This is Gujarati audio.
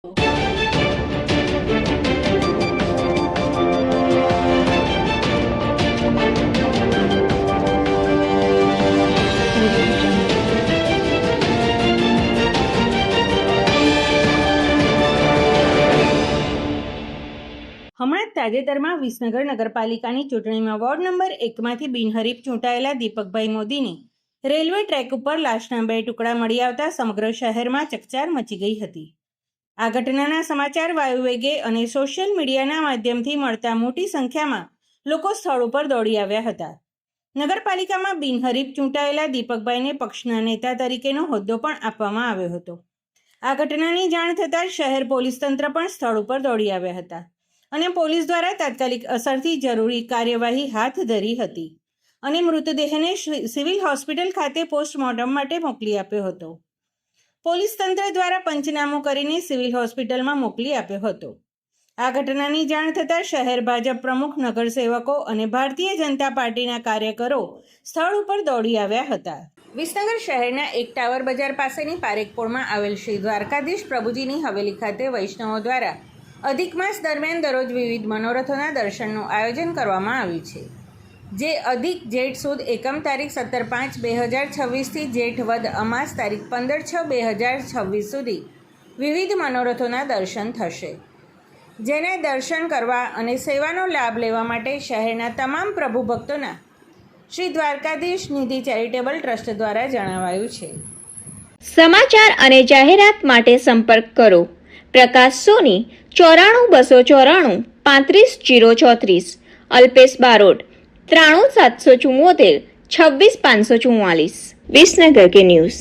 હમણાં તાજેતરમાં વિસનગર નગરપાલિકાની ચૂંટણીમાં વોર્ડ નંબર 1માંથી બિનહરીફ ચૂંટાયેલા દીપકભાઈ મોદીને રેલવે ટ્રેક ઉપર લાશના 2 ટુકડા મળી આવતા સમગ્ર શહેરમાં ચકચાર મચી ગઈ હતી. આ ઘટનાના સમાચાર વાયુવેગે અને સોશિયલ મીડિયાના માધ્યમથી મળતા મોટી સંખ્યામાં લોકો સ્થળ ઉપર દોડી આવ્યા હતા. નગરપાલિકામાં બિનહરીફ ચૂંટાયેલા દીપકભાઈને પક્ષના નેતા તરીકેનો હોદ્દો પણ આપવામાં આવ્યો હતો. આ ઘટનાની જાણ થતાં શહેર પોલીસ તંત્ર પણ સ્થળ ઉપર દોડી આવ્યા હતા અને પોલીસ દ્વારા તાત્કાલિક અસરથી જરૂરી કાર્યવાહી હાથ ધરી હતી અને મૃતદેહને સિવિલ હોસ્પિટલ ખાતે પોસ્ટમોર્ટમ માટે મોકલી આપ્યો હતો. પોલીસ તંત્ર દ્વારા પંચનામું કરીને સિવિલ હોસ્પિટલમાં મોકલી આપ્યો હતો. આ ઘટનાની જાણ થતાં શહેર ભાજપ પ્રમુખ, નગરસેવકો અને ભારતીય જનતા પાર્ટીના કાર્યકરો સ્થળ ઉપર દોડી આવ્યા હતા. વિસનગર શહેરના એક ટાવર બજાર પાસેની પારેખપોળમાં આવેલ શ્રી દ્વારકાધીશ પ્રભુજીની હવેલી ખાતે વૈષ્ણવો દ્વારા અધિક માસ દરમિયાન દરરોજ વિવિધ મનોરથોના દર્શનનું આયોજન કરવામાં આવ્યું છે, જે અધિક જેઠ સુદ એકમ તારીખ 17/5/2026થી જેઠ વદ અમાસ તારીખ 15/6/2026 સુધી વિવિધ મનોરથોના દર્શન થશે, જેને દર્શન કરવા અને સેવાનો લાભ લેવા માટે શહેરના તમામ પ્રભુ ભક્તોના શ્રી દ્વારકાધીશ નિધિ ચેરિટેબલ ટ્રસ્ટ દ્વારા જણાવાયું છે. સમાચાર અને જાહેરાત માટે સંપર્ક કરો પ્રકાશ સોની 94 294 35 034, અલ્પેશ બારોટ 93 774 26 544. વિસનગર કે ન્યૂઝ.